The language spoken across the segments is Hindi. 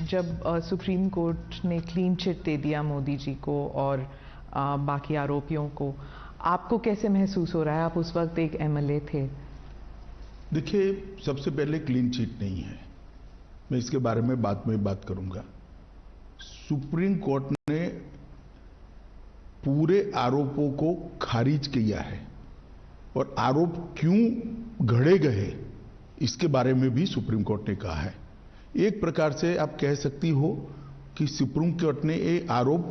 जब सुप्रीम कोर्ट ने क्लीन चिट दे दिया मोदी जी को और बाकी आरोपियों को, आपको कैसे महसूस हो रहा है? आप उस वक्त एक एमएलए थे। देखिए, सबसे पहले क्लीन चिट नहीं है, मैं इसके बारे में बाद में बात करूंगा। सुप्रीम कोर्ट ने पूरे आरोपों को खारिज किया है और आरोप क्यों घड़े गए इसके बारे में भी सुप्रीम कोर्ट ने कहा है। एक प्रकार से आप कह सकती हो कि सुप्रीम कोर्ट ने ये आरोप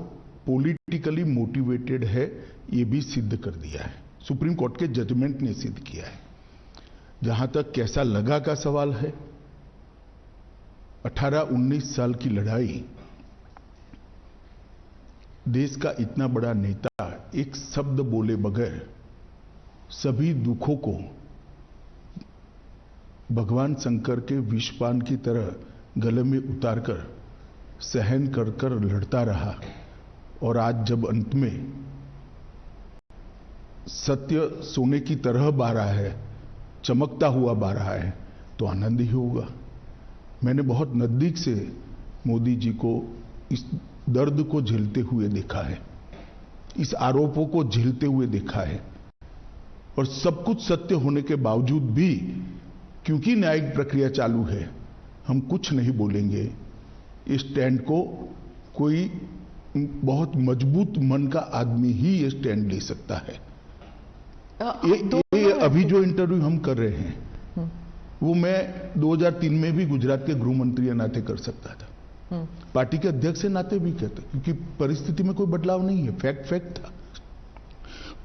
पॉलिटिकली मोटिवेटेड है, ये भी सिद्ध कर दिया है। सुप्रीम कोर्ट के जजमेंट ने सिद्ध किया है। जहां तक कैसा लगा का सवाल है, 18-19 साल की लड़ाई, देश का इतना बड़ा नेता एक शब्द बोले बगैर सभी दुखों को भगवान शंकर के विषपान की तरह गले में उतारकर सहन कर कर लड़ता रहा, और आज जब अंत में सत्य सोने की तरह बह रहा है, चमकता हुआ बह रहा है, तो आनंद ही होगा। मैंने बहुत नजदीक से मोदी जी को इस दर्द को झेलते हुए देखा है, इस आरोपों को झेलते हुए देखा है, और सब कुछ सत्य होने के बावजूद भी क्योंकि न्यायिक प्रक्रिया चालू है, हम कुछ नहीं बोलेंगे। इस स्टैंड को कोई बहुत मजबूत मन का आदमी ही ये स्टैंड ले सकता है। ये अभी जो इंटरव्यू हम कर रहे हैं वो मैं 2003 में भी गुजरात के गृह मंत्री के नाते कर सकता था, पार्टी के अध्यक्ष के नाते भी कहते, क्योंकि परिस्थिति में कोई बदलाव नहीं है, फैक्ट था।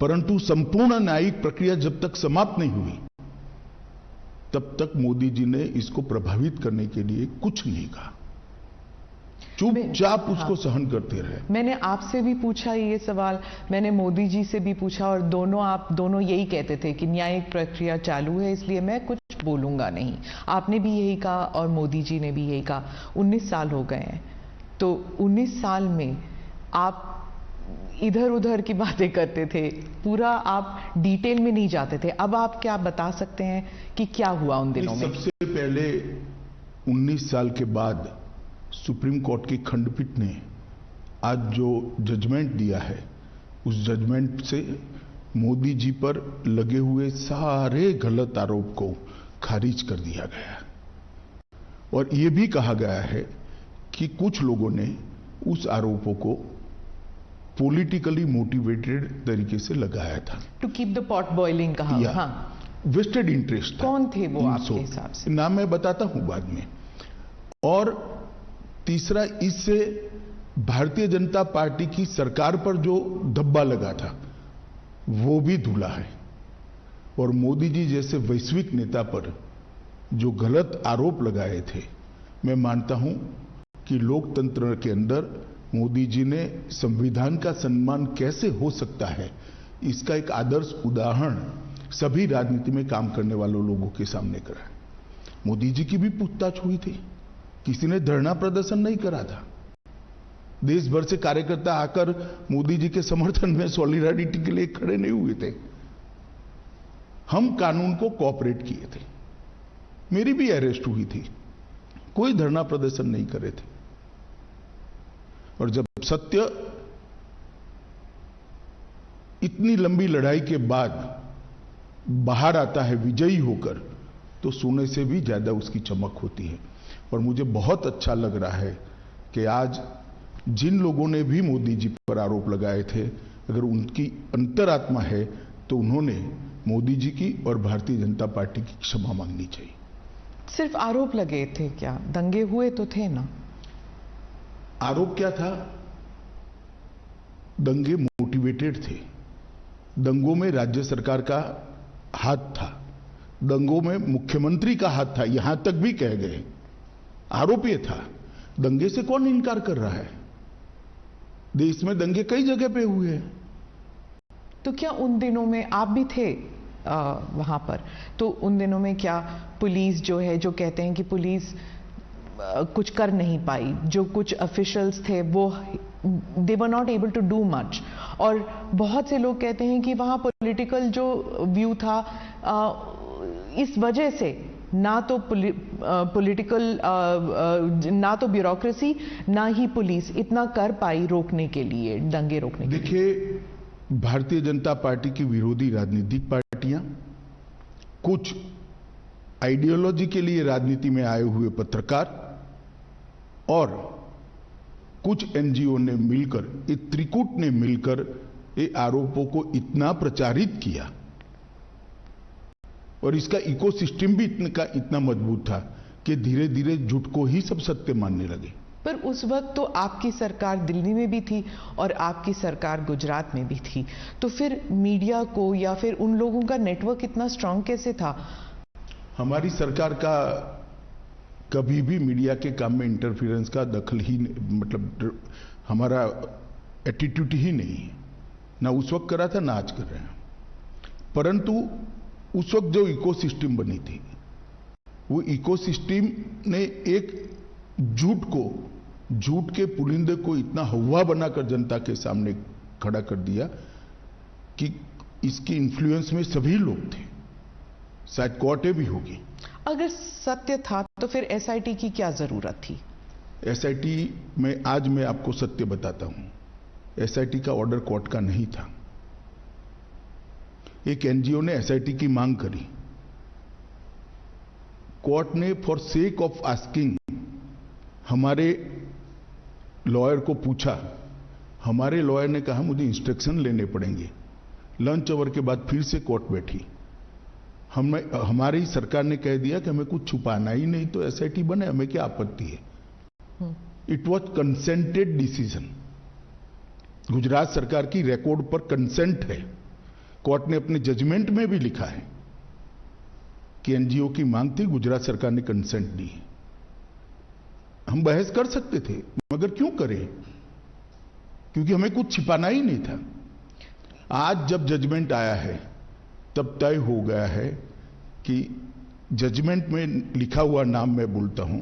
परंतु संपूर्ण न्यायिक प्रक्रिया जब तक समाप्त नहीं हुई तब तक मोदी जी ने इसको प्रभावित करने के लिए कुछ नहीं कहा, चुपचाप उसको सहन करते रहे। मैंने आपसे भी पूछा ये सवाल, मैंने मोदी जी से भी पूछा, और आप दोनों यही कहते थे कि न्यायिक प्रक्रिया चालू है इसलिए मैं कुछ बोलूंगा नहीं। आपने भी यही कहा और मोदी जी ने भी यही कहा। 19 साल हो गए हैं, तो 19 साल में आप इधर उधर की बातें करते थे, पूरा आप डिटेल में नहीं जाते थे। अब आप क्या बता सकते हैं कि क्या हुआ उन दिनों में? सबसे पहले 19 साल के बाद सुप्रीम कोर्ट की खंडपीठ ने आज जो जजमेंट दिया है, उस जजमेंट से मोदी जी पर लगे हुए सारे गलत आरोप को खारिज कर दिया गया, और यह भी कहा गया है कि कुछ लोगों ने उस आरोपों को पॉलिटिकली मोटिवेटेड तरीके से लगाया था, to keep the pot boiling कहा। हाँ, वेस्टेड इंटरेस्ट था। कौन थे वो आपके हिसाब से? नाम मैं बताता हूं बाद में। और तीसरा, इससे भारतीय जनता पार्टी की सरकार पर जो धब्बा लगा था वो भी धुला है, और मोदी जी जैसे वैश्विक नेता पर जो गलत आरोप लगाए थे, मैं मानता हूं कि लोकतंत्र के अंदर मोदी जी ने संविधान का सम्मान कैसे हो सकता है, इसका एक आदर्श उदाहरण सभी राजनीति में काम करने वाले लोगों के सामने करा। मोदी जी की भी पूछताछ हुई थी, किसी ने धरना प्रदर्शन नहीं करा था। देश भर से कार्यकर्ता आकर मोदी जी के समर्थन में सॉलिडारिटी के लिए खड़े नहीं हुए थे। हम कानून को कोऑपरेट किए थे, मेरी भी अरेस्ट हुई थी, कोई धरना प्रदर्शन नहीं करे थे। और जब सत्य इतनी लंबी लड़ाई के बाद बाहर आता है विजयी होकर, तो सोने से भी ज्यादा उसकी चमक होती है। और मुझे बहुत अच्छा लग रहा है कि आज जिन लोगों ने भी मोदी जी पर आरोप लगाए थे, अगर उनकी अंतरात्मा है तो उन्होंने मोदी जी की और भारतीय जनता पार्टी की क्षमा मांगनी चाहिए। सिर्फ आरोप लगे थे क्या? दंगे हुए तो थे ना? आरोप क्या था? दंगे मोटिवेटेड थे, दंगों में राज्य सरकार का हाथ था, दंगों में मुख्यमंत्री का हाथ था, यहां तक भी कह गए। आरोप यह था, दंगे से कौन इनकार कर रहा है? देश में दंगे कई जगह पे हुए हैं। तो क्या उन दिनों में आप भी थे वहां पर? तो उन दिनों में क्या पुलिस जो है, जो कहते हैं कि पुलिस कुछ कर नहीं पाई, जो कुछ ऑफिशियल्स थे वो they were not able to do much, और बहुत से लोग कहते हैं कि वहां पॉलिटिकल जो व्यू था, इस वजह से ना तो पॉलिटिकल ना तो ब्यूरोक्रेसी ना ही पुलिस इतना कर पाई रोकने के लिए, दंगे रोकने के लिए। देखिए, भारतीय जनता पार्टी की विरोधी राजनीतिक पार्टियां, कुछ आइडियोलॉजी के लिए राजनीति में आए हुए पत्रकार और कुछ एनजीओ ने मिलकर, ये त्रिकूट ने मिलकर ये आरोपों को इतना प्रचारित किया और इसका इकोसिस्टम भी इतना मजबूत था कि धीरे धीरे झूठ को ही सब सत्य मानने लगे। पर उस वक्त तो आपकी सरकार दिल्ली में भी थी और आपकी सरकार गुजरात में भी थी, तो फिर मीडिया को या फिर उन लोगों का नेटवर्क इतना स्ट्रांग कैसे था? हमारी सरकार का कभी भी मीडिया के काम में इंटरफेरेंस का दखल ही, मतलब हमारा एटीट्यूड ही नहीं है, ना उस वक्त करा था ना आज कर रहे हैं। परंतु उस वक्त जो इकोसिस्टम बनी थी, वो इकोसिस्टम ने एक झूठ के पुलिंदे को इतना हवा बनाकर जनता के सामने खड़ा कर दिया कि इसके इन्फ्लुएंस में सभी लोग थे, शायद कोर्टें भी होगी। अगर सत्य था तो फिर एसआईटी की क्या जरूरत थी? एसआईटी में आज मैं आपको सत्य बताता हूं, एसआईटी का ऑर्डर कोर्ट का नहीं था। एक एनजीओ ने एसआईटी की मांग करी, कोर्ट ने फॉर सेक ऑफ आस्किंग हमारे लॉयर को पूछा, हमारे लॉयर ने कहा मुझे इंस्ट्रक्शन लेने पड़ेंगे। लंच आवर के बाद फिर से कोर्ट बैठी, हमारी सरकार ने कह दिया कि हमें कुछ छुपाना ही नहीं, तो एसआईटी बने, हमें क्या आपत्ति है। It was consented decision, Gujarat सरकार की रिकॉर्ड पर कंसेंट है। कोर्ट ने अपने जजमेंट में भी लिखा है कि एनजीओ की मांग थी, गुजरात सरकार ने कंसेंट दी। हम बहस कर सकते थे, मगर क्यों करें, क्योंकि हमें कुछ छिपाना ही नहीं था। आज जब जजमेंट आया है तब तय हो गया है कि जजमेंट में लिखा हुआ नाम मैं बोलता हूं,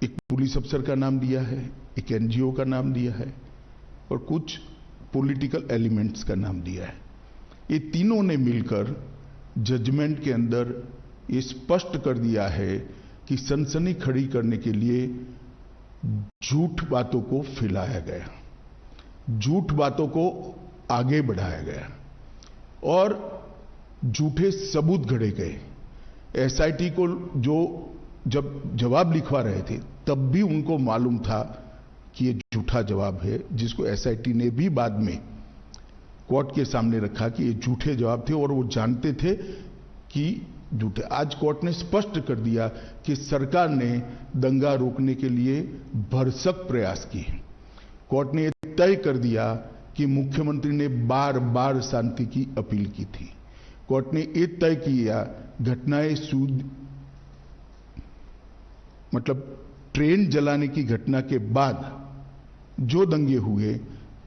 एक पुलिस अफसर का नाम दिया है, एक एनजीओ का नाम दिया है और कुछ पॉलिटिकल एलिमेंट्स का नाम दिया है। ये तीनों ने मिलकर जजमेंट के अंदर ये स्पष्ट कर दिया है कि सनसनी खड़ी करने के लिए झूठ बातों को फैलाया गया, झूठ बातों को आगे बढ़ाया गया और झूठे सबूत घड़े गए। एसआईटी को जो जब जवाब लिखवा रहे थे तब भी उनको मालूम था कि ये झूठा जवाब है, जिसको एसआईटी ने भी बाद में कोर्ट के सामने रखा कि ये झूठे जवाब थे और वो जानते थे कि झूठे। आज कोर्ट ने स्पष्ट कर दिया कि सरकार ने दंगा रोकने के लिए भरसक प्रयास किए। कोर्ट ने यह तय कर दिया कि मुख्यमंत्री ने बार बार शांति की अपील की थी। कोर्ट ने यह तय किया घटनाएं मतलब ट्रेन जलाने की घटना के बाद जो दंगे हुए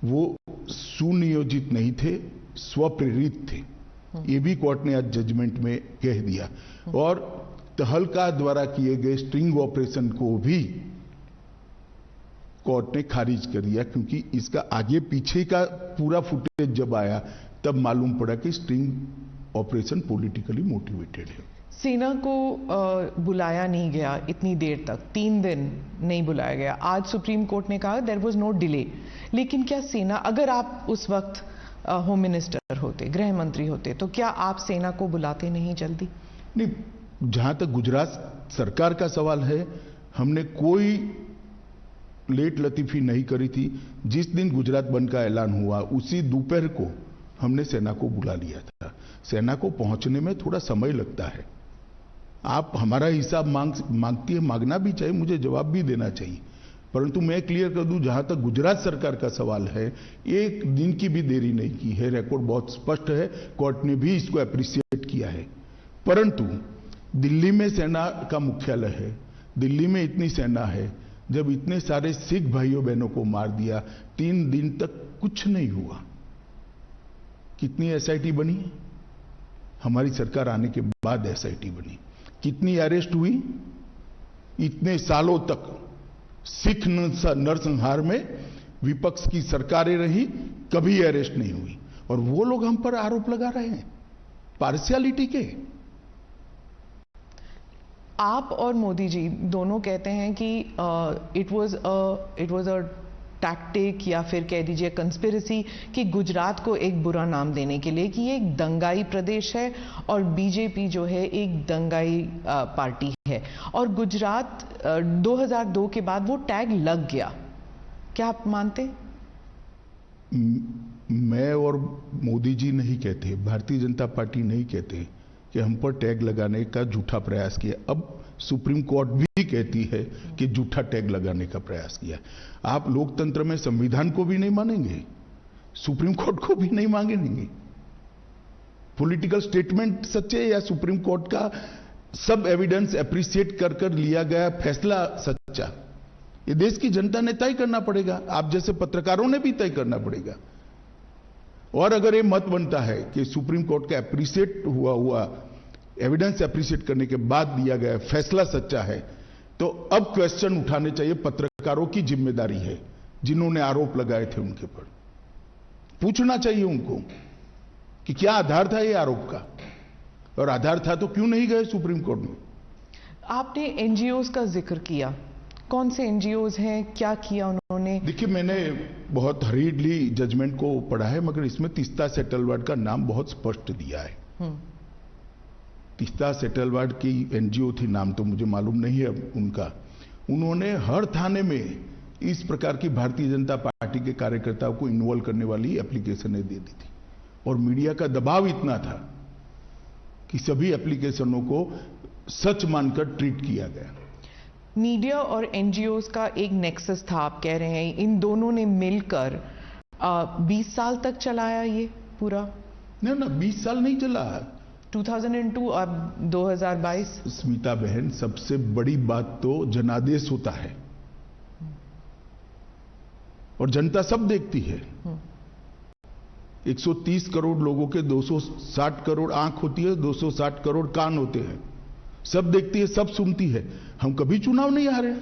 वो सुनियोजित नहीं थे, स्वप्रेरित थे। ये भी कोर्ट ने आज जजमेंट में कह दिया और तहलका द्वारा किए गए स्ट्रिंग ऑपरेशन को भी कोर्ट ने खारिज कर दिया, क्योंकि इसका आगे पीछे का पूरा फुटेज जब आया तब मालूम पड़ा कि स्ट्रिंग ऑपरेशन पॉलिटिकली मोटिवेटेड है। सेना को बुलाया नहीं गया इतनी देर तक, 3 दिन नहीं बुलाया गया। आज सुप्रीम कोर्ट ने कहा देयर वाज नो डिले, लेकिन क्या सेना, अगर आप उस वक्त होम मिनिस्टर होते, गृह मंत्री होते, तो क्या आप सेना को बुलाते नहीं जल्दी? नहीं, जहां तक गुजरात सरकार का सवाल है, हमने कोई लेट लतीफी नहीं करी थी। जिस दिन गुजरात बंद का ऐलान हुआ उसी दोपहर को हमने सेना को बुला लिया था। सेना को पहुंचने में थोड़ा समय लगता है। आप हमारा हिसाब मांगती है, मांगना भी चाहिए, मुझे जवाब भी देना चाहिए, परंतु मैं क्लियर कर दूं, जहां तक गुजरात सरकार का सवाल है, एक दिन की भी देरी नहीं की है। रिकॉर्ड बहुत स्पष्ट है, कोर्ट ने भी इसको अप्रिशिएट किया है। परंतु दिल्ली में सेना का मुख्यालय है, दिल्ली में इतनी सेना है, जब इतने सारे सिख भाइयों बहनों को मार दिया, 3 दिन तक कुछ नहीं हुआ। कितनी एसआईटी बनी? हमारी सरकार आने के बाद एसआईटी बनी। कितनी अरेस्ट हुई? इतने सालों तक सिख नरसंहार में विपक्ष की सरकारें रही, कभी अरेस्ट नहीं हुई, और वो लोग हम पर आरोप लगा रहे हैं। पार्शियलिटी के। आप और मोदी जी दोनों कहते हैं कि इट वाज अ टैक्टिक या फिर कह दीजिए कंस्पिरेसी कि गुजरात को एक बुरा नाम देने के लिए कि ये एक दंगाई प्रदेश है और बीजेपी जो है एक दंगाई पार्टी है, और गुजरात 2002 के बाद वो टैग लग गया। क्या आप मानते? मैं और मोदी जी नहीं कहते, भारतीय जनता पार्टी नहीं कहते कि हम पर टैग लगाने का झूठा प्रयास किया। अब सुप्रीम कोर्ट भी कहती है कि झूठा टैग लगाने का प्रयास किया। आप लोकतंत्र में संविधान को भी नहीं मानेंगे, सुप्रीम कोर्ट को भी नहीं मांगेंगे। पॉलिटिकल स्टेटमेंट सच्चे या सुप्रीम कोर्ट का सब एविडेंस एप्रिशिएट कर कर लिया गया फैसला सच्चा, ये देश की जनता ने तय करना पड़ेगा, आप जैसे पत्रकारों ने भी तय करना पड़ेगा। और अगर ये मत बनता है कि सुप्रीम कोर्ट का एप्रिशिएट हुआ एविडेंस एप्रिशिएट करने के बाद दिया गया फैसला सच्चा है, तो अब क्वेश्चन उठाने चाहिए। पत्रकारों की जिम्मेदारी है, जिन्होंने आरोप लगाए थे उनके पर पूछना चाहिए उनको कि क्या आधार था ये आरोप का, और आधार था तो क्यों नहीं गए सुप्रीम कोर्ट में। आपने एनजीओज का जिक्र किया, कौन से एनजीओज हैं, क्या किया उन्होंने? देखिए, मैंने बहुत हरीडली जजमेंट को पढ़ा है, मगर इसमें तीस्ता सेटलवाड का नाम बहुत स्पष्ट दिया है। तीस्ता सेटलवाड की एनजीओ थी, नाम तो मुझे मालूम नहीं है उनका। उन्होंने हर थाने में इस प्रकार की भारतीय जनता पार्टी के कार्यकर्ताओं को इन्वॉल्व करने वाली एप्लीकेशनें दे दी थी, और मीडिया का दबाव इतना था कि सभी एप्लीकेशनों को सच मानकर ट्रीट किया गया। मीडिया और एनजीओज का एक नेक्सस था, आप कह रहे हैं इन दोनों ने मिलकर 20 साल तक चलाया ये पूरा? नहीं ना, 20 साल नहीं चला। 2002 अब 2022। स्मिता बहन, सबसे बड़ी बात तो जनादेश होता है, और जनता सब देखती है। 130 करोड़ लोगों के 260 करोड़ आंख होती है, 260 करोड़ कान होते हैं, सब देखती है, सब सुनती है। हम कभी चुनाव नहीं हारे।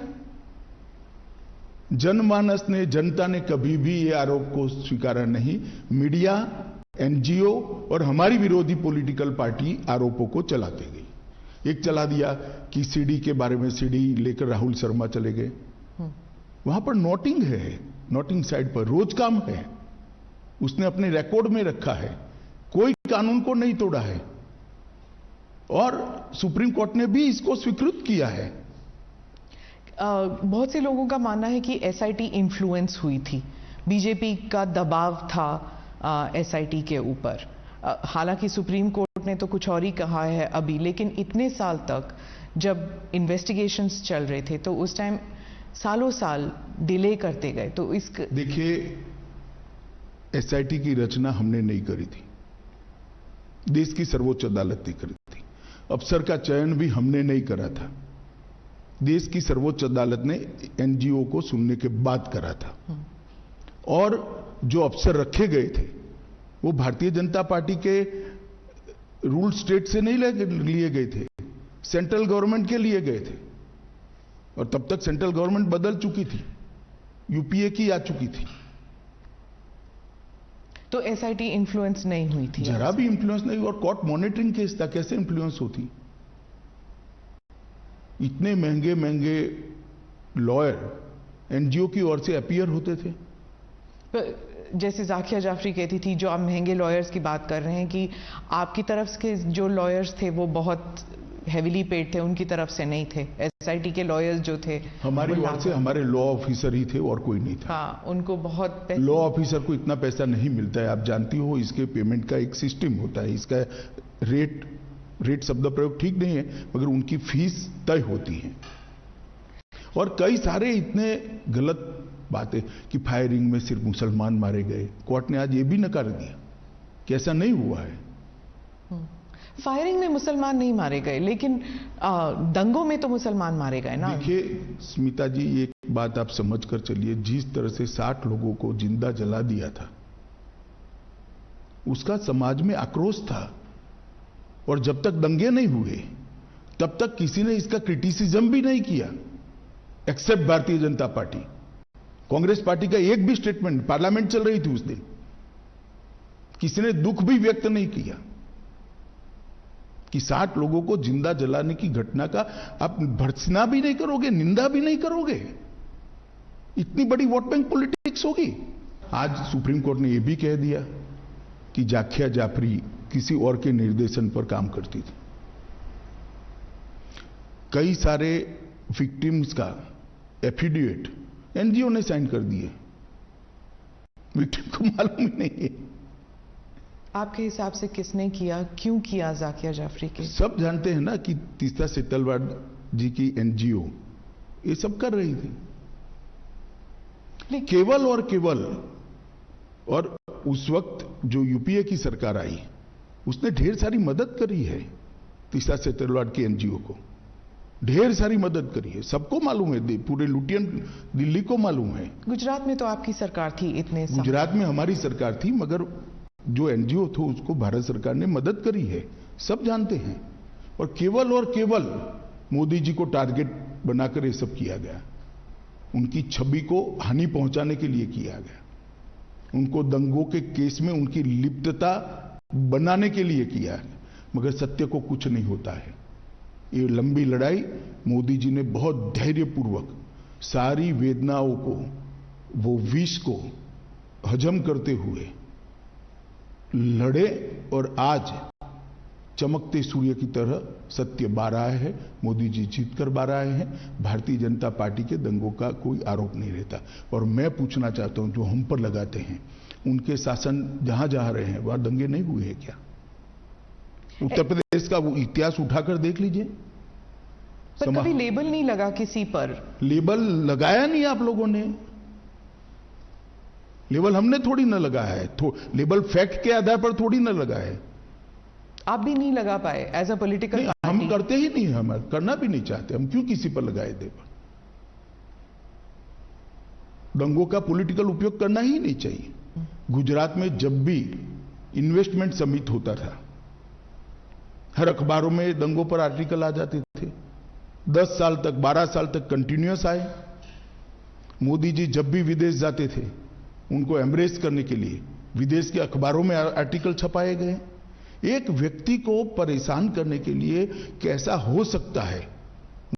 जनमानस ने, जनता ने कभी भी ये आरोप को स्वीकारा नहीं। मीडिया, एनजीओ और हमारी विरोधी पॉलिटिकल पार्टी आरोपों को चलाते गई। एक चला दिया कि सीडी के बारे में, सीडी लेकर राहुल शर्मा चले गए, वहां पर नोटिंग है, नोटिंग साइड पर रोज काम है, उसने अपने रिकॉर्ड में रखा है, कोई कानून को नहीं तोड़ा है, और सुप्रीम कोर्ट ने भी इसको स्वीकृत किया है। बहुत से लोगों का मानना है कि एसआईटी इन्फ्लुएंस हुई थी, बीजेपी का दबाव था एसआईटी के ऊपर। हालांकि सुप्रीम कोर्ट ने तो कुछ और ही कहा है अभी, लेकिन इतने साल तक जब इन्वेस्टिगेशंस चल रहे थे तो उस टाइम सालों साल डिले करते गए। तो देखिए, एसआईटी की रचना हमने नहीं करी थी, देश की सर्वोच्च अदालत ने करी थी। अफसर का चयन भी हमने नहीं करा था, देश की सर्वोच्च अदालत ने एनजीओ को सुनने के बाद करा था। और जो अफसर रखे गए थे वो भारतीय जनता पार्टी के रूल स्टेट से नहीं लिए गए थे, सेंट्रल गवर्नमेंट के लिए गए थे, और तब तक सेंट्रल गवर्नमेंट बदल चुकी थी, यूपीए की आ चुकी थी। तो एसआईटी इन्फ्लुएंस नहीं हुई थी? जरा भी इन्फ्लुएंस नहीं। और कोर्ट मॉनिटरिंग केस था, कैसे इन्फ्लुएंस होती? इतने महंगे महंगे लॉयर एनजीओ की ओर से अपीयर होते थे। जैसे जाकिया जाफरी कहती थी, जो आप महंगे लॉयर्स की बात कर रहे हैं, कि आपकी तरफ के जो लॉयर्स थे वो बहुत हेविली पेड थे, उनकी तरफ से नहीं थे। एसआईटी के लॉयर्स जो थे हमारी ओर से, हमारे लॉ ऑफिसर ही थे और कोई नहीं था। हाँ, उनको बहुत लॉ ऑफिसर को इतना पैसा नहीं मिलता है, आप जानती हो। इसके पेमेंट का एक सिस्टम होता है, इसका रेट शब्द प्रयोग ठीक नहीं है, मगर उनकी फीस तय होती है। और कई सारे इतने गलत बातें कि फायरिंग में सिर्फ मुसलमान मारे गए, कोर्ट ने आज ये भी नकार दिया कि ऐसा नहीं हुआ है। फायरिंग में मुसलमान नहीं मारे गए, लेकिन दंगों में तो मुसलमान मारे गए ना। देखिए स्मिता जी, एक बात आप समझ कर चलिए, जिस तरह से 60 लोगों को जिंदा जला दिया था, उसका समाज में आक्रोश था, और जब तक दंगे नहीं हुए तब तक किसी ने इसका क्रिटिसिज्म भी नहीं किया, accept Bharatiya Janata party. Congress party का एक भी स्टेटमेंट, पार्लियामेंट चल रही थी उस दिन, किसी ने दुख भी व्यक्त नहीं किया। कि 60 लोगों को जिंदा जलाने की घटना का आप भर्त्सना भी नहीं करोगे, निंदा भी नहीं करोगे? इतनी बड़ी वोट बैंक पॉलिटिक्स होगी। आज सुप्रीम कोर्ट ने यह भी कह दिया कि जाकिया जाफरी किसी और के निर्देशन पर काम करती थी। कई सारे विक्टिम्स का एफिडेविट एनजीओ ने साइन कर दिए, विक्टिम को मालूम ही नहीं है। आपके हिसाब से किसने किया, क्यों किया जाकिया जाफरी के? सब जानते हैं ना कि तीस्ता सेतलवाड जी की एनजीओ ये सब कर रही थी, केवल और केवल। और उस वक्त जो यूपीए की सरकार आई उसने ढेर सारी मदद करी है तीस्ता सेतलवाड की एनजीओ को, ढेर सारी मदद करी है, सबको मालूम है, पूरे लुटियन दिल्ली को मालूम है। गुजरात में तो आपकी सरकार थी, इतने गुजरात में हमारी सरकार थी, मगर जो एनजीओ थे उसको भारत सरकार ने मदद करी है, सब जानते हैं। और केवल मोदी जी को टारगेट बनाकर ये सब किया गया, उनकी छवि को हानि पहुंचाने के लिए किया गया, उनको दंगों के केस में उनकी लिप्तता बनाने के लिए किया है, मगर सत्य को कुछ नहीं होता है। ये लंबी लड़ाई मोदी जी ने बहुत धैर्यपूर्वक सारी वेदनाओं को, वो विष को हजम करते हुए लड़े और आज चमकते सूर्य की तरह सत्य बाहर आया है। मोदी जी जीत कर बाहर आए हैं। भारतीय जनता पार्टी के दंगों का कोई आरोप नहीं रहता। और मैं पूछना चाहता हूं, जो हम पर लगाते हैं, उनके शासन जहां जहां रहे हैं वहां दंगे नहीं हुए हैं क्या? उत्तर प्रदेश का वो इतिहास उठाकर देख लीजिए। पर कभी लेबल नहीं लगा किसी पर? लेबल लगाया नहीं आप लोगों ने, लेबल हमने थोड़ी ना लगाया है, लेबल फैक्ट के आधार पर थोड़ी ना लगा है। आप भी नहीं लगा पाए एज अ पॉलिटिकल? हम करते ही नहीं, हम करना भी नहीं चाहते। हम क्यों किसी पर लगाए लेबल? दंगों का पॉलिटिकल उपयोग करना ही नहीं चाहिए। गुजरात में जब भी इन्वेस्टमेंट समिट होता था, हर अखबारों में दंगों पर आर्टिकल आ जाते थे। 10 साल तक, 12 साल तक कंटिन्यूअस आए। मोदी जी जब भी विदेश जाते थे, उनको एम्ब्रेस करने के लिए विदेश के अखबारों में आर्टिकल छपाए गए। एक व्यक्ति को परेशान करने के लिए कैसा हो सकता है?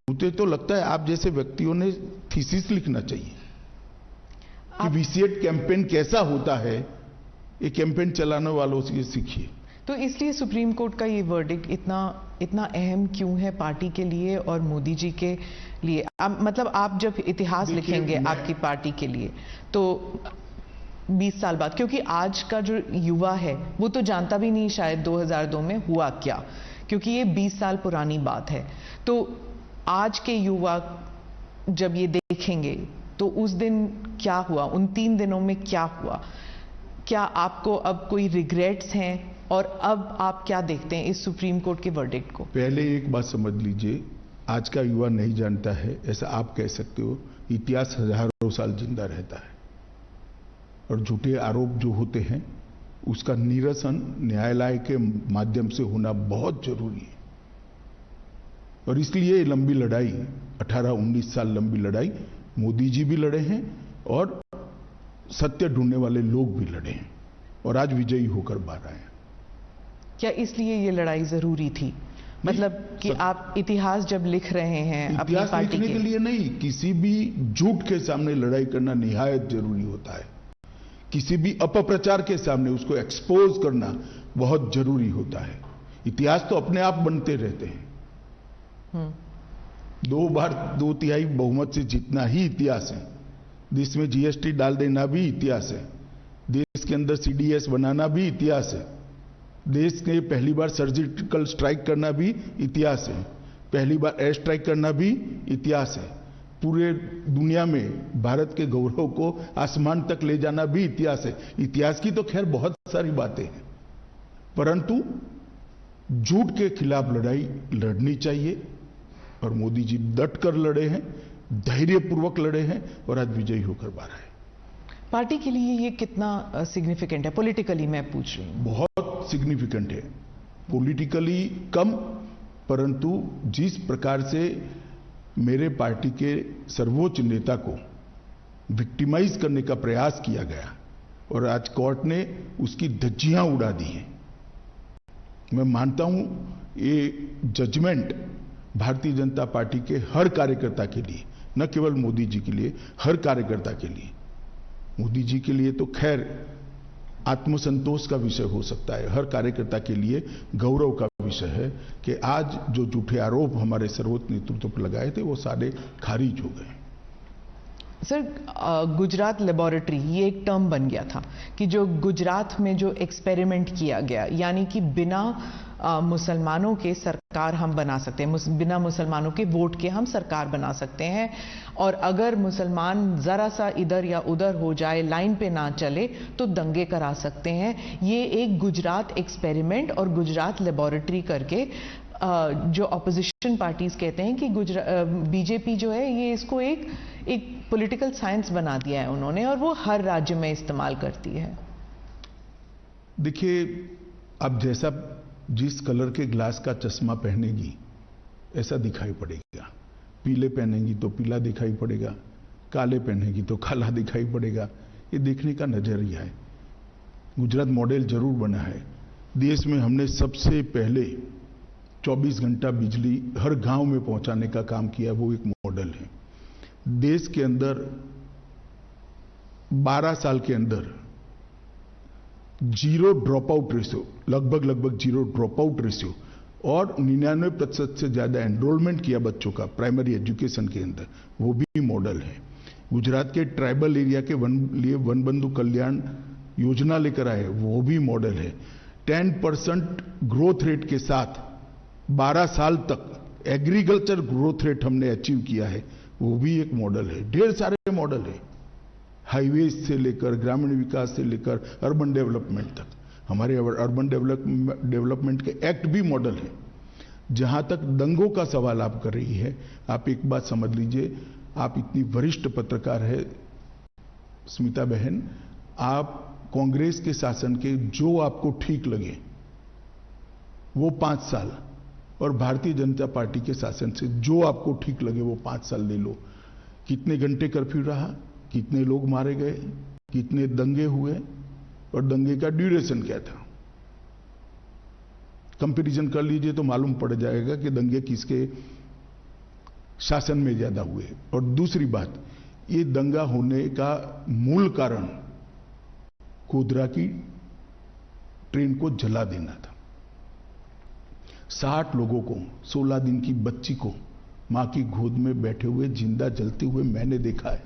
मुझे तो लगता है आप जैसे व्यक्तियों ने थीसिस लिखना चाहिए कि विसिएट कैंपेन कैसा होता है। ये कैंपेन चलाने वालों से सीखिए। तो इसलिए सुप्रीम कोर्ट का ये वर्डिक्ट इतना अहम क्यों है पार्टी के लिए और मोदी जी के लिए? मतलब आप जब इतिहास लिखेंगे आपकी पार्टी के लिए, तो 20 साल बाद, क्योंकि आज का जो युवा है वो तो जानता भी नहीं शायद 2002 में हुआ क्या, क्योंकि ये 20 साल पुरानी बात है। तो आज के युवा जब ये देखेंगे तो उस दिन क्या हुआ, उन 3 दिनों में क्या हुआ? क्या आपको अब कोई रिग्रेट्स हैं? और अब आप क्या देखते हैं इस सुप्रीम कोर्ट के वर्डिक्ट को? पहले एक बात समझ लीजिए, आज का युवा नहीं जानता है ऐसा आप कह सकते हो। इतिहास हजारों साल जिंदा रहता है और झूठे आरोप जो होते हैं उसका निरसन न्यायालय के माध्यम से होना बहुत जरूरी है। और इसलिए लंबी लड़ाई, 18-19 साल लंबी लड़ाई मोदी जी भी लड़े हैं और सत्य ढूंढने वाले लोग भी लड़े हैं और आज विजयी होकर बाहर आए। क्या इसलिए ये लड़ाई जरूरी थी? मतलब कि आप इतिहास जब लिख रहे हैं अपनी पार्टी के लिए नहीं, किसी भी झूठ के सामने लड़ाई करना निहायत जरूरी होता है। किसी भी अपप्रचार के सामने उसको एक्सपोज करना बहुत जरूरी होता है। इतिहास तो अपने आप बनते रहते हैं। 2 बार 2/3 बहुमत से जीतना ही इतिहास है। देश में जीएसटी डाल देना भी इतिहास है। देश के अंदर सीडीएस बनाना भी इतिहास है। देश के पहली बार सर्जिकल स्ट्राइक करना भी इतिहास है। पहली बार एयर स्ट्राइक करना भी इतिहास है। पूरे दुनिया में भारत के गौरव को आसमान तक ले जाना भी इतिहास है। इतिहास की तो खैर बहुत सारी बातें हैं, परंतु झूठ के खिलाफ लड़ाई लड़नी चाहिए और मोदी जी डट कर लड़े हैं, धैर्यपूर्वक लड़े हैं और आज विजयी होकर बाहर आए। पार्टी के लिए ये कितना सिग्निफिकेंट है पॉलिटिकली, मैं पूछ रही हूं? बहुत सिग्निफिकेंट है। पॉलिटिकली कम, परंतु जिस प्रकार से मेरे पार्टी के सर्वोच्च नेता को विक्टिमाइज करने का प्रयास किया गया और आज कोर्ट ने उसकी धज्जियां उड़ा दी हैं, मैं मानता हूं ये जजमेंट भारतीय जनता पार्टी के हर कार्यकर्ता के लिए, न केवल मोदी जी के लिए, हर कार्यकर्ता के लिए। मोदी जी के लिए तो खैर आत्मसंतोष का विषय हो सकता है, हर कार्यकर्ता के लिए गौरव का विषय है कि आज जो झूठे आरोप हमारे सर्वोच्च नेतृत्व पर लगाए थे वो सारे खारिज हो गए। सर, गुजरात लेबोरेटरी ये एक टर्म बन गया था कि जो गुजरात में जो एक्सपेरिमेंट किया गया, यानी कि बिना मुसलमानों के सरकार हम बना सकते हैं, बिना मुसलमानों के वोट के हम सरकार बना सकते हैं, और अगर मुसलमान जरा सा इधर या उधर हो जाए, लाइन पे ना चले, तो दंगे करा सकते हैं। ये एक गुजरात एक्सपेरिमेंट और गुजरात लेबोरेटरी करके जो ऑपोजिशन पार्टीज कहते हैं कि बीजेपी जो है ये इसको एक पॉलिटिकल साइंस बना दिया है उन्होंने, और वो हर राज्य में इस्तेमाल करती है। देखिए, अब जैसा जिस कलर के ग्लास का चश्मा पहनेगी ऐसा दिखाई पड़ेगा। पीले पहनेगी तो पीला दिखाई पड़ेगा, काले पहनेगी तो काला दिखाई पड़ेगा। ये देखने का नजरिया है। गुजरात मॉडल जरूर बना है। देश में हमने सबसे पहले 24 घंटा बिजली हर गांव में पहुंचाने का काम किया, वो एक मॉडल है। देश के अंदर 12 साल के अंदर जीरो ड्रॉप आउट रेशियो, लगभग जीरो ड्रॉप आउट रेशियो, और 99% से ज्यादा एनरोलमेंट किया बच्चों का प्राइमरी एजुकेशन के अंदर, वो भी मॉडल है। गुजरात के ट्राइबल एरिया के लिए वन बंधु कल्याण योजना लेकर आए, वो भी मॉडल है। 10% ग्रोथ रेट के साथ 12 साल तक एग्रीकल्चर ग्रोथ रेट हमने अचीव किया है, वो भी एक मॉडल है। ढेर सारे मॉडल है, हाईवेज से लेकर ग्रामीण विकास से लेकर अर्बन डेवलपमेंट तक। हमारे अर्बन डेवलपमेंट के एक्ट भी मॉडल है। जहां तक दंगों का सवाल आप कर रही है, आप एक बात समझ लीजिए, आप इतनी वरिष्ठ पत्रकार है स्मिता बहन, आप कांग्रेस के शासन के जो आपको ठीक लगे वो 5 साल, और भारतीय जनता पार्टी के शासन से जो आपको ठीक लगे वो 5 साल ले लो। कितने घंटे कर्फ्यू रहा, कितने लोग मारे गए, कितने दंगे हुए, और दंगे का ड्यूरेशन क्या था। कंपैरिजन कर लीजिए तो मालूम पड़ जाएगा कि दंगे किसके शासन में ज्यादा हुए। और दूसरी बात, ये दंगा होने का मूल कारण गोधरा की ट्रेन को जला देना था। 60 लोगों को, 16 दिन की बच्ची को मां की गोद में बैठे हुए जिंदा जलते हुए मैंने देखा है।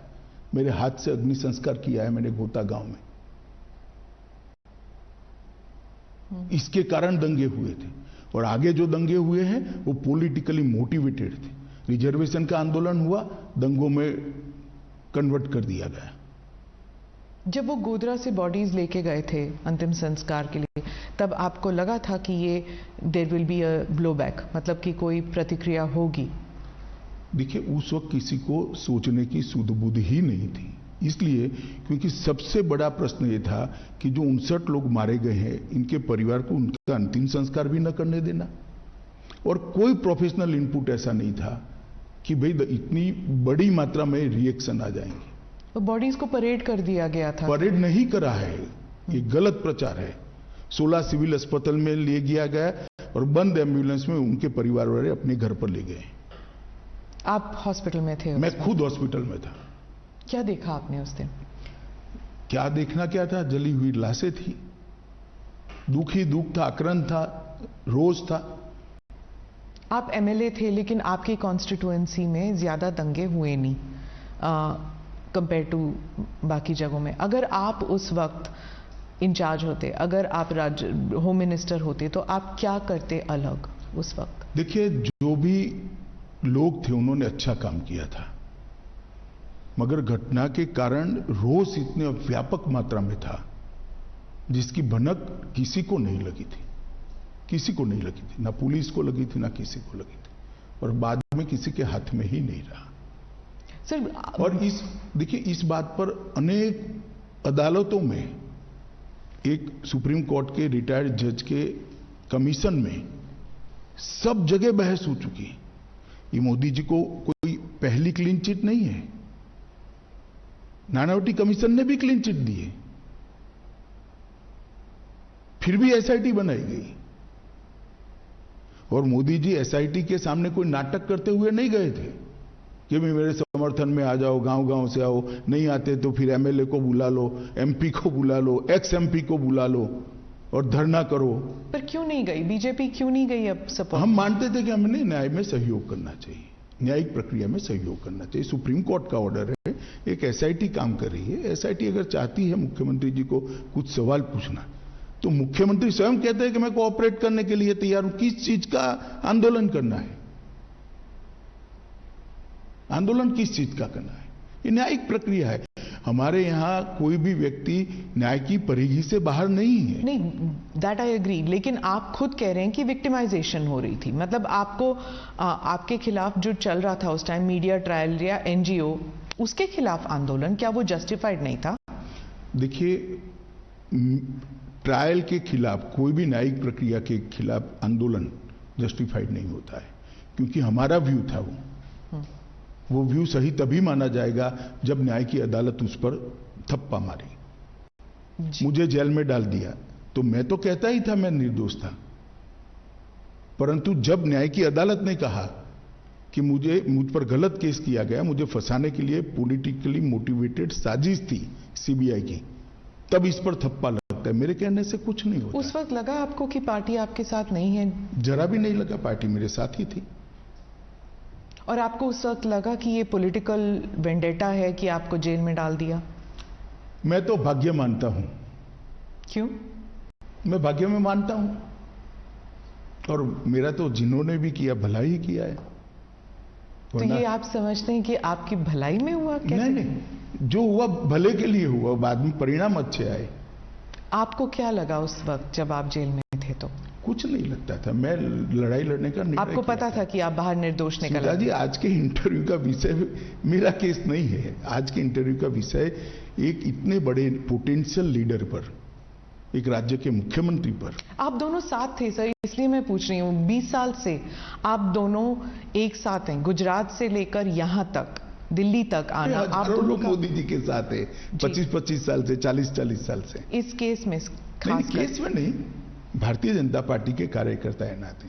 मेरे हाथ से अग्नि संस्कार किया है मैंने गोता गांव में। इसके कारण दंगे हुए थे, और आगे जो दंगे हुए हैं वो पॉलिटिकली मोटिवेटेड थे। रिजर्वेशन का आंदोलन हुआ, दंगों में कन्वर्ट कर दिया गया। जब वो गोधरा से बॉडीज लेके गए थे अंतिम संस्कार के लिए, तब आपको लगा था कि ये there will be a blowback, मतलब कि कोई प्रतिक्रिया होगी? देखिए, उस वक्त किसी को सोचने की सुध बुध ही नहीं थी, इसलिए क्योंकि सबसे बड़ा प्रश्न ये था कि जो 59 लोग मारे गए हैं, इनके परिवार को उनका अंतिम संस्कार भी न करने देना, और कोई प्रोफेशनल इनपुट ऐसा नहीं था कि भाई इतनी बड़ी मात्रा में रिएक्शन आ जाएंगे। तो बॉडीज को परेड कर दिया गया था। परेड नहीं करा है, ये गलत प्रचार है। 16 सिविल अस्पताल में ले गया गया, और बंद एम्बुलेंस में उनके परिवार वाले अपने घर पर ले गए। आप हॉस्पिटल में थे? मैं खुद हॉस्पिटल में था। क्या देखा आपने उस दिन? क्या देखना क्या था, जली हुई लाशें थी, दुख ही दुख था, आक्रांत था, रोज था। आप एमएलए थे, लेकिन आपकी कॉन्स्टिट्यूएंसी में ज्यादा दंगे हुए नहीं कंपेयर टू बाकी जगहों में। अगर आप उस वक्त इंचार्ज होते, अगर आप होम मिनिस्टर होते, तो आप क्या करते अलग उस वक्त? देखिए, जो भी लोग थे उन्होंने अच्छा काम किया था, मगर घटना के कारण रोष इतने व्यापक मात्रा में था जिसकी भनक किसी को नहीं लगी थी, किसी को नहीं लगी थी, ना पुलिस को लगी थी ना किसी को लगी थी, और बाद में किसी के हाथ में ही नहीं रहा। सर, और देखिए, इस बात पर अनेक अदालतों में, एक सुप्रीम कोर्ट के रिटायर्ड जज के कमीशन में सब जगह बहस हो चुकी है। ये मोदी जी को कोई पहली क्लीन चिट नहीं है, नानावटी कमीशन ने भी क्लीन चिट दी है, फिर भी एसआईटी बनाई गई। और मोदी जी एसआईटी के सामने कोई नाटक करते हुए नहीं गए थे कि भी मेरे समर्थन में आ जाओ, गांव गांव से आओ, नहीं आते तो फिर एमएलए को बुला लो, एमपी को बुला लो, एक्स एमपी को बुला लो और धरना करो। पर क्यों नहीं गई बीजेपी, क्यों नहीं गई अब सपोर्ट? हम मानते थे कि हमने न्याय में सहयोग करना चाहिए, न्यायिक प्रक्रिया में सहयोग करना चाहिए। सुप्रीम कोर्ट का ऑर्डर है, एक एसआईटी काम कर रही है। एसआईटी अगर चाहती है मुख्यमंत्री जी को कुछ सवाल पूछना, तो मुख्यमंत्री स्वयं कहते हैं कि मैं कोऑपरेट करने के लिए तैयार हूं। किस चीज का आंदोलन करना है? आंदोलन किस चीज का करना है? ये न्यायिक प्रक्रिया है। हमारे यहां कोई भी व्यक्ति न्याय की परिधि से बाहर नहीं है। नहीं, दैट आई एग्री, लेकिन आप खुद कह रहे हैं कि विक्टिमाइजेशन हो रही थी। मतलब आपको आपके खिलाफ जो चल रहा था उस टाइम, मीडिया ट्रायल या एनजीओ, उसके खिलाफ आंदोलन, क्या वो जस्टिफाइड नहीं था? देखिए, ट्रायल के खिलाफ, कोई भी न्यायिक प्रक्रिया के खिलाफ आंदोलन जस्टिफाइड नहीं होता है, क्योंकि हमारा व्यू था वो व्यू सही तभी माना जाएगा जब न्याय की अदालत उस पर थप्पा मारी। मुझे जेल में डाल दिया तो मैं तो कहता ही था मैं निर्दोष था, परंतु जब न्याय की अदालत ने कहा कि मुझ पर गलत केस किया गया, मुझे फंसाने के लिए पॉलिटिकली मोटिवेटेड साजिश थी सीबीआई की, तब इस पर थप्पा लगता है। मेरे कहने से कुछ नहीं होता। उस वक्त लगा आपको कि पार्टी आपके साथ नहीं है? जरा भी नहीं लगा, पार्टी मेरे साथ ही थी। और आपको उस वक्त लगा कि ये पॉलिटिकल वेंडेटा है कि आपको जेल में डाल दिया? मैं तो भाग्य मानता हूं। क्यों? मैं भाग्य में मानता हूं, और मेरा तो जिन्होंने भी किया भला ही किया है। तो ये आप समझते हैं कि आपकी भलाई में हुआ? कैसे? नहीं, जो हुआ भले के लिए हुआ, बाद में परिणाम अच्छे आए। आपको क्या लगा उस वक्त जब आप जेल में थे? तो कुछ नहीं लगता था, मैं लड़ाई लड़ने का निर्णय आपको पता था कि आप बाहर निर्दोष निकल आए? जी, आज के इंटरव्यू का विषय मेरा केस नहीं है। आज के इंटरव्यू का विषय एक इतने बड़े पोटेंशियल लीडर पर, एक राज्य के मुख्यमंत्री पर। आप दोनों साथ थे सर, इसलिए मैं पूछ रही हूँ। 20 साल से आप दोनों एक साथ हैं, गुजरात से लेकर यहां तक, दिल्ली तक आना। आप दोनों लोग मोदी जी के साथ है 25-25 साल से, 40-40 साल से। इस केस में खास केस में नहीं, भारतीय जनता पार्टी के कार्यकर्ता है नाते।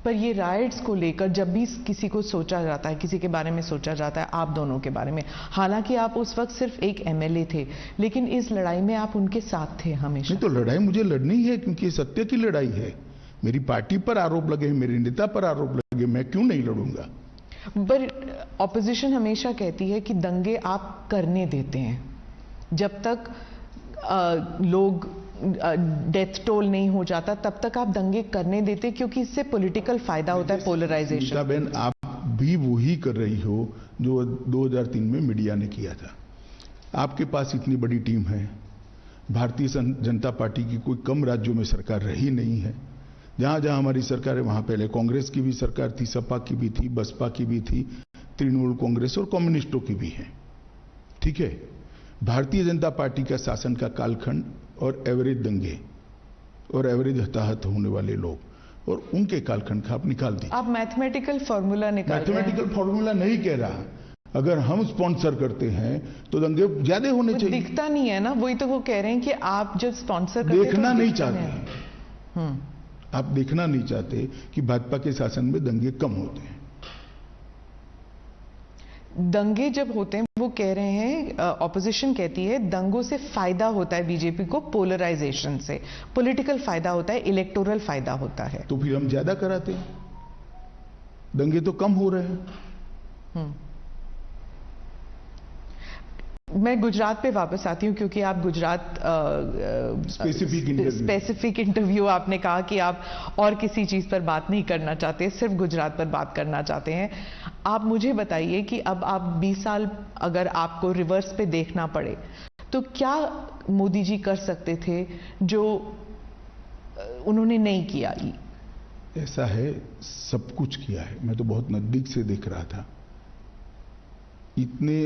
पर ये राइट्स को लेकर जब भी किसी को सोचा जाता है, किसी के बारे में सोचा जाता है, आप दोनों के बारे में, हालांकि आप उस वक्त सिर्फ एक एमएलए थे, लेकिन इस लड़ाई में आप उनके साथ थे हमेशा। नहीं तो लड़ाई मुझे लड़नी है, क्योंकि सत्य की लड़ाई है। मेरी पार्टी पर आरोप लगे, मेरे नेता पर आरोप लगे, मैं क्यों नहीं लड़ूंगा? पर ऑपोजिशन हमेशा कहती है कि दंगे आप करने देते हैं, जब तक लोग डेथ टोल नहीं हो जाता तब तक आप दंगे करने देते, क्योंकि इससे पॉलिटिकल फायदा होता है, पोलराइजेशन। बहन, आप भी वही कर रही हो जो 2003 में मीडिया ने किया था। आपके पास इतनी बड़ी टीम है, भारतीय जनता पार्टी की कोई कम राज्यों में सरकार रही नहीं है। जहां जहां हमारी सरकार है, वहां पहले कांग्रेस की भी सरकार थी, सपा की भी थी, बसपा की भी थी, तृणमूल कांग्रेस और कम्युनिस्टों की भी है। ठीक है, भारतीय जनता पार्टी का शासन का कालखंड और एवरेज दंगे और एवरेज हताहत होने वाले लोग और उनके कालखंड का आप निकाल दीजिए। आप मैथमेटिकल फॉर्मूला निकाल रहे हैं। मैथमेटिकल फॉर्मूला नहीं कह रहा, अगर हम स्पॉन्सर करते हैं तो दंगे ज्यादा होने चाहिए। दिखता नहीं है ना, वही तो वो कह रहे हैं कि आप जब स्पॉन्सर करते हैं देखना नहीं चाहते, आप देखना नहीं चाहते कि भाजपा के शासन में दंगे कम होते हैं। दंगे जब होते हैं, वो कह रहे हैं, ऑपोजिशन कहती है दंगों से फायदा होता है बीजेपी को, पोलराइजेशन से पॉलिटिकल फायदा होता है, इलेक्टोरल फायदा होता है। तो फिर हम ज्यादा कराते हैं, दंगे तो कम हो रहे हैं। मैं गुजरात पे वापस आती हूँ, क्योंकि आप गुजरात स्पेसिफिक इंटरव्यू आपने कहा कि आप और किसी चीज पर बात नहीं करना चाहते, सिर्फ गुजरात पर बात करना चाहते हैं। आप मुझे बताइए कि अब आप 20 साल अगर आपको रिवर्स पे देखना पड़े तो क्या मोदी जी कर सकते थे जो उन्होंने नहीं किया? ऐसा है, सब कुछ किया है। मैं तो बहुत नजदीक से देख रहा था। इतने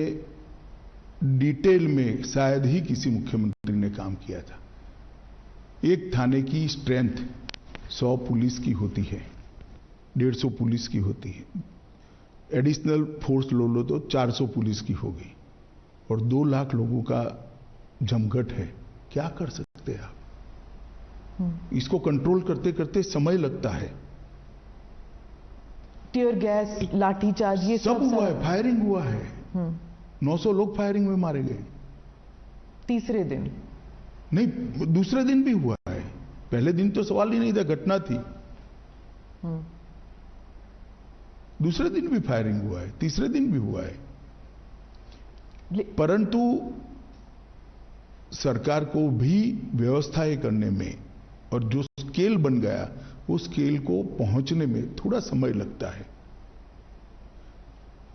डिटेल में शायद ही किसी मुख्यमंत्री ने काम किया था। एक थाने की स्ट्रेंथ 100 पुलिस की होती है, 150 पुलिस की होती है। एडिशनल फोर्स लो तो 400 पुलिस की होगी, और 2 लाख लोगों का जमघट है। क्या कर सकते हैं आप? इसको कंट्रोल करते करते समय लगता है। टीयर गैस, लाठीचार्ज, ये सब हुआ है, फायरिंग हुआ है। 900 लोग फायरिंग में मारे गए। तीसरे दिन नहीं, दूसरे दिन भी हुआ है। पहले दिन तो सवाल ही नहीं था, घटना थी। दूसरे दिन भी फायरिंग हुआ है, तीसरे दिन भी हुआ है। परंतु सरकार को भी व्यवस्थाएं करने में और जो स्केल बन गया, उस स्केल को पहुंचने में थोड़ा समय लगता है।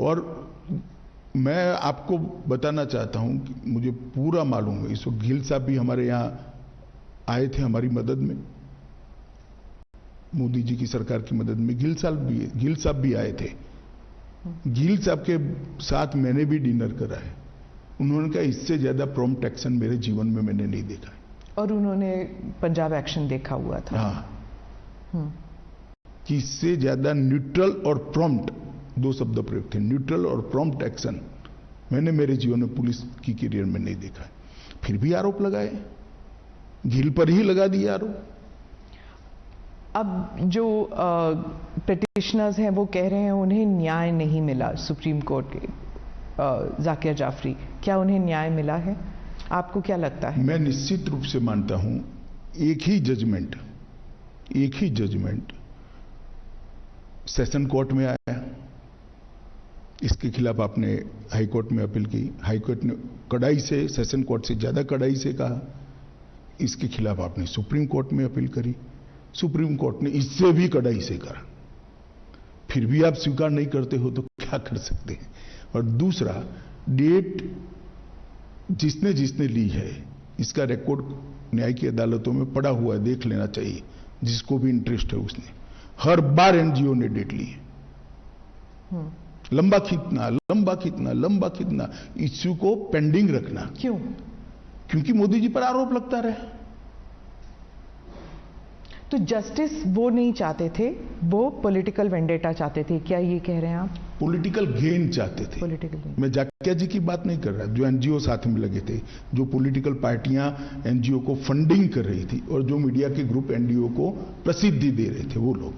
और मैं आपको बताना चाहता हूं कि मुझे पूरा मालूम है, इस वक्त गिल साहब भी हमारे यहां आए थे हमारी मदद में, मोदी जी की सरकार की मदद में। गिल साहब भी आए थे। गिल साहब के साथ मैंने भी डिनर करा है। उन्होंने कहा इससे ज्यादा प्रॉम्प्ट एक्शन मेरे जीवन में मैंने नहीं देखा है। और उन्होंने पंजाब एक्शन देखा हुआ था। हाँ, कि इससे ज्यादा न्यूट्रल और प्रॉम्प्ट, दो शब्द प्रयोग थे, न्यूट्रल और प्रॉम्प्ट एक्शन मैंने मेरे जीवन में पुलिस की करियर में नहीं देखा है। फिर भी आरोप लगाए, गिल पर ही लगा दिए आरोप। अब जो पिटिशनर्स हैं वो कह रहे हैं उन्हें न्याय नहीं मिला सुप्रीम कोर्ट के। जाकिर जाफरी, क्या उन्हें न्याय मिला है? आपको क्या लगता है? मैं निश्चित रूप से मानता हूं एक ही जजमेंट सेशन कोर्ट में आया। इसके खिलाफ आपने हाई कोर्ट में अपील की, हाई कोर्ट ने कड़ाई से, सेशन कोर्ट से ज्यादा कड़ाई से कहा। इसके खिलाफ आपने सुप्रीम कोर्ट में अपील करी, सुप्रीम कोर्ट ने इससे भी कड़ाई से करा। फिर भी आप स्वीकार नहीं करते हो तो क्या कर सकते हैं? और दूसरा, डेट जिसने ली है, इसका रिकॉर्ड न्याय की अदालतों में पड़ा हुआ है, देख लेना चाहिए जिसको भी इंटरेस्ट है उसने। हर बार एनजीओ ने डेट ली है। लंबा खींचना, इश्यू को पेंडिंग रखना। क्यों? क्योंकि मोदी जी पर आरोप लगता रहा। तो जस्टिस वो नहीं चाहते थे, वो पॉलिटिकल वेंडेटा चाहते थे, क्या ये कह रहे हैं आप? पॉलिटिकल गेन चाहते थे। Political gain. मैं जाकिया जी की बात नहीं कर रहा, जो एनजीओ साथ में लगे थे, जो पॉलिटिकल पार्टियां एनजीओ को फंडिंग कर रही थी और जो मीडिया के ग्रुप एनजीओ को प्रसिद्धि दे रहे थे, वो लोग।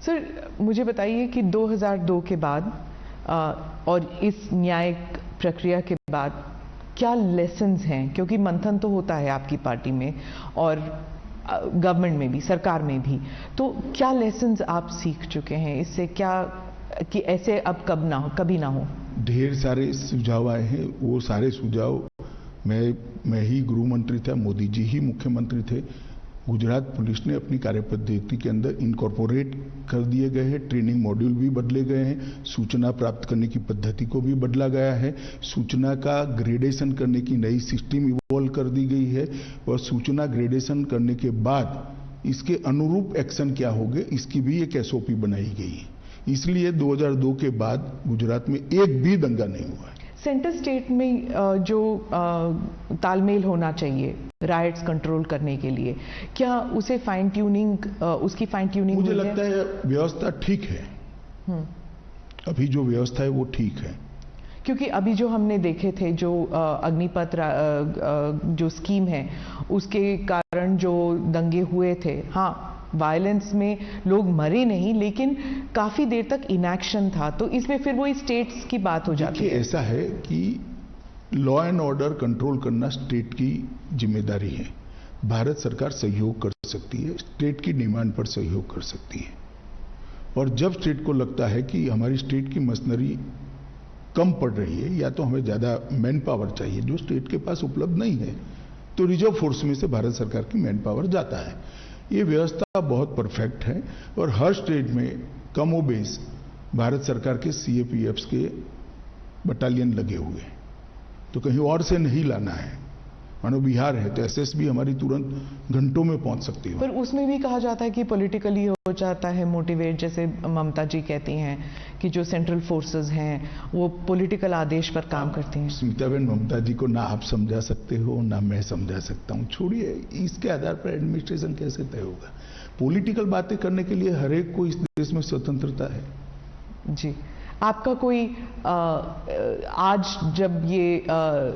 सर मुझे बताइए कि 2002 के बाद और इस न्यायिक प्रक्रिया के बाद क्या लेसन्स हैं? क्योंकि मंथन तो होता है आपकी पार्टी में और गवर्नमेंट में भी, सरकार में भी, तो क्या लेसन्स आप सीख चुके हैं इससे? क्या कि ऐसे अब कभी ना हो? ढेर सारे सुझाव आए हैं। वो सारे सुझाव, मैं ही गृह मंत्री था, मोदी जी ही मुख्यमंत्री थे। गुजरात पुलिस ने अपनी कार्यपद्धति के अंदर इनकॉर्पोरेट कर दिए गए हैं। ट्रेनिंग मॉड्यूल भी बदले गए हैं, सूचना प्राप्त करने की पद्धति को भी बदला गया है, सूचना का ग्रेडेशन करने की नई सिस्टम इवॉल्व कर दी गई है और सूचना ग्रेडेशन करने के बाद इसके अनुरूप एक्शन क्या होंगे, इसकी भी एक एसओपी बनाई गई है। इसलिए 2002 के बाद गुजरात में एक भी दंगा नहीं हुआ है। सेंटर स्टेट में जो तालमेल होना चाहिए राइट्स कंट्रोल करने के लिए, क्या उसे उसकी फाइन ट्यूनिंग मुझे लगता है व्यवस्था ठीक है। अभी जो व्यवस्था है वो ठीक है। क्योंकि अभी जो हमने देखे थे, जो अग्निपथ जो स्कीम है, उसके कारण जो दंगे हुए थे, हाँ वायलेंस में लोग मरे नहीं, लेकिन काफी देर तक इनएक्शन था, तो इसमें फिर वो स्टेट्स की बात हो जाती है। ऐसा है कि लॉ एंड ऑर्डर कंट्रोल करना स्टेट की जिम्मेदारी है। भारत सरकार सहयोग कर सकती है, स्टेट की डिमांड पर सहयोग कर सकती है। और जब स्टेट को लगता है कि हमारी स्टेट की मशीनरी कम पड़ रही है या तो हमें ज्यादा मैन पावर चाहिए जो स्टेट के पास उपलब्ध नहीं है, तो रिजर्व फोर्स में से भारत सरकार की मैन पावर जाता है। ये व्यवस्था बहुत परफेक्ट है और हर स्टेट में कमोबेश भारत सरकार के सीएपीएफ्स के बटालियन लगे हुए हैं, तो कहीं और से नहीं लाना है। मानो बिहार है तो एसएसबी हमारी तुरंत घंटों में पहुंच सकती है। पर उसमें भी कहा जाता है कि पॉलिटिकली हो जाता है मोटिवेट, जैसे ममता जी कहती हैं कि जो सेंट्रल फोर्सेस हैं वो पॉलिटिकल आदेश पर काम करती हैं। स्मिताबेन, ममता जी को ना आप समझा सकते हो ना मैं समझा सकता हूं। छोड़िए, इसके आधार पर एडमिनिस्ट्रेशन कैसे तय होगा? पॉलिटिकल बातें करने के लिए हर एक को इस देश में स्वतंत्रता है। जी, आपका कोई आज जब ये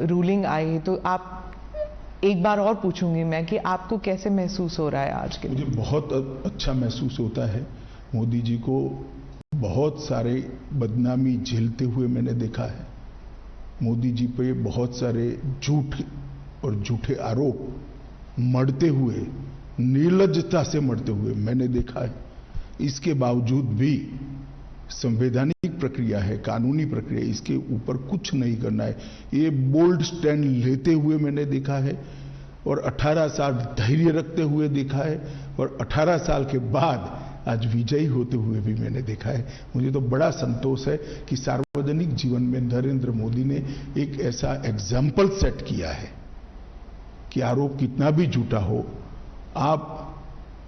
रूलिंग आई तो आप, एक बार और पूछूंगी मैं कि आपको कैसे महसूस हो रहा है आज के? मुझे बहुत अच्छा महसूस होता है। मोदी जी को बहुत सारे बदनामी झेलते हुए मैंने देखा है। मोदी जी पे बहुत सारे झूठ और झूठे आरोप मढ़ते हुए, निर्लज्जता से मढ़ते हुए मैंने देखा है। इसके बावजूद भी संवैधानिक प्रक्रिया है, कानूनी प्रक्रिया, इसके ऊपर कुछ नहीं करना है, ये बोल्ड स्टैंड लेते हुए मैंने देखा है और 18 साल धैर्य रखते हुए देखा है और 18 साल के बाद आज विजयी होते हुए भी मैंने देखा है। मुझे तो बड़ा संतोष है कि सार्वजनिक जीवन में नरेंद्र मोदी ने एक ऐसा एग्जाम्पल सेट किया है कि आरोप कितना भी झूठा हो, आप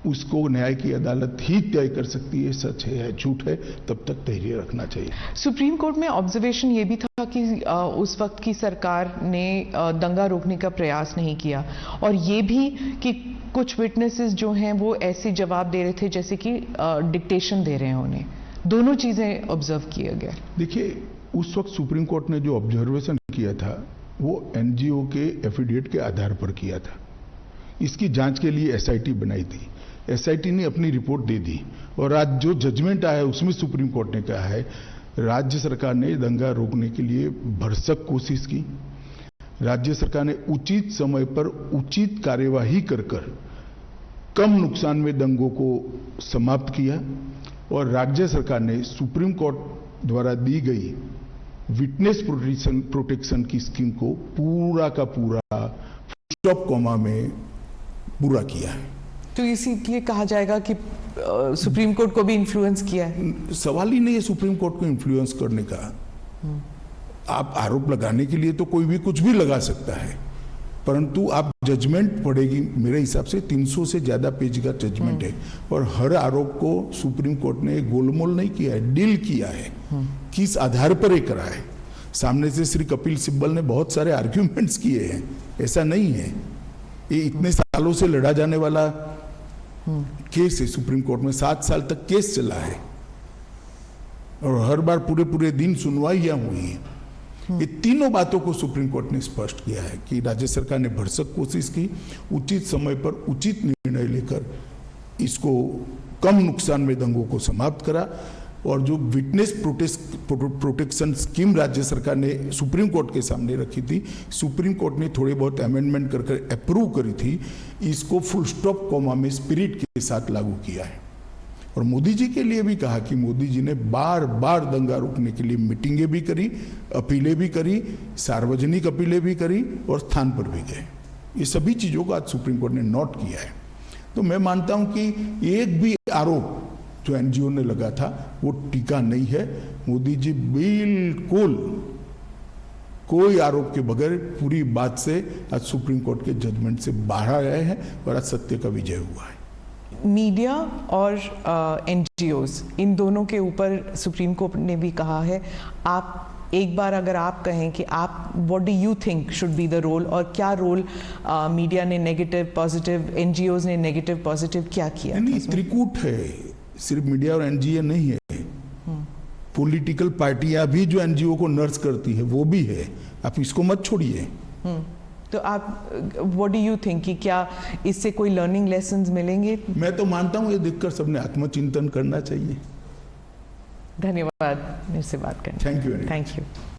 उसको न्याय की अदालत ही तय कर सकती है, सच है या झूठ है, तब तक धैर्य रखना चाहिए। सुप्रीम कोर्ट में ऑब्जर्वेशन ये भी था कि उस वक्त की सरकार ने दंगा रोकने का प्रयास नहीं किया और ये भी कि कुछ विटनेसेस जो हैं वो ऐसे जवाब दे रहे थे जैसे कि डिक्टेशन दे रहे हैं उन्हें। दोनों चीजें ऑब्जर्व किया गया। देखिए, उस वक्त सुप्रीम कोर्ट ने जो ऑब्जर्वेशन किया था वो एनजीओ के एफिडेविट के आधार पर किया था। इसकी जांच के लिए एसआईटी बनाई थी। एसआईटी ने अपनी रिपोर्ट दे दी और आज जो जजमेंट आया है उसमें सुप्रीम कोर्ट ने कहा है राज्य सरकार ने दंगा रोकने के लिए भरसक कोशिश की, राज्य सरकार ने उचित समय पर उचित कार्यवाही कर कम नुकसान में दंगों को समाप्त किया और राज्य सरकार ने सुप्रीम कोर्ट द्वारा दी गई विटनेस प्रोटेक्शन की स्कीम को पूरा का पूरा स्टॉप कॉमा में पूरा किया है। तो इसीलिए कहा जाएगा कि सुप्रीम कोर्ट को भी इन्फ्लुएंस किया है। सवाल ही नहीं है सुप्रीम कोर्ट को इन्फ्लुएंस करने का। आप आरोप लगाने के लिए तो कोई भी कुछ भी लगा सकता है, परंतु आप जजमेंट पढ़ेगी, मेरे हिसाब से 300 से ज्यादा पेज का जजमेंट है और हर आरोप को सुप्रीम कोर्ट ने गोलमोल नहीं किया है, डील किया है। किस आधार पर ये करा है? सामने से श्री कपिल सिब्बल ने बहुत सारे आर्ग्यूमेंट्स किए हैं, ऐसा नहीं है। ये इतने सालों से लड़ा जाने वाला केस है, सुप्रीम कोर्ट में 7 साल तक केस चला है और हर बार पूरे दिन सुनवाइयां हुई हैं। ये तीनों बातों को सुप्रीम कोर्ट ने स्पष्ट किया है कि राज्य सरकार ने भरसक कोशिश की, उचित समय पर उचित निर्णय लेकर इसको कम नुकसान में दंगों को समाप्त करा और जो विटनेस प्रोटेक्शन स्कीम राज्य सरकार ने सुप्रीम कोर्ट के सामने रखी थी, सुप्रीम कोर्ट ने थोड़े बहुत अमेंडमेंट करके अप्रूव करी थी, इसको फुल स्टॉप कॉमा में स्पिरिट के साथ लागू किया है। और मोदी जी के लिए भी कहा कि मोदी जी ने बार बार दंगा रोकने के लिए मीटिंगें भी करी, अपीलें भी करी, सार्वजनिक अपीलें भी करी और स्थान पर भी गए। ये सभी चीजों को आज सुप्रीम कोर्ट ने नोट किया है। तो मैं मानता हूं कि एक भी आरोप जो एनजीओ ने लगा था वो टीका नहीं है। मोदी जी बिल्कुल कोई आरोप के बगैर पूरी बात से आज सुप्रीम कोर्ट के जजमेंट से बाहर आए हैं और आज सत्य का विजय हुआ है। मीडिया और एनजीओज, इन दोनों के ऊपर सुप्रीम कोर्ट ने भी कहा है, आप एक बार अगर आप कहें कि आप what do you think should be the role, और क्या रोल मीडिया ने नेगेटिव पॉजिटिव, एनजीओज ने नेगेटिव पॉजिटिव क्या किया? नहीं, त्रिकूट है, सिर्फ मीडिया और एनजीओ नहीं है। पॉलिटिकल पार्टियां भी जो एनजीओ को नर्स करती है वो भी है, आप इसको मत छोड़िए। तो आप व्हाट डू यू थिंक कि क्या इससे कोई लर्निंग लेसन्स मिलेंगे? मैं तो मानता हूं ये देखकर सबने आत्मचिंतन करना चाहिए। धन्यवाद मेरे से बात करने। Thank you. Thank you.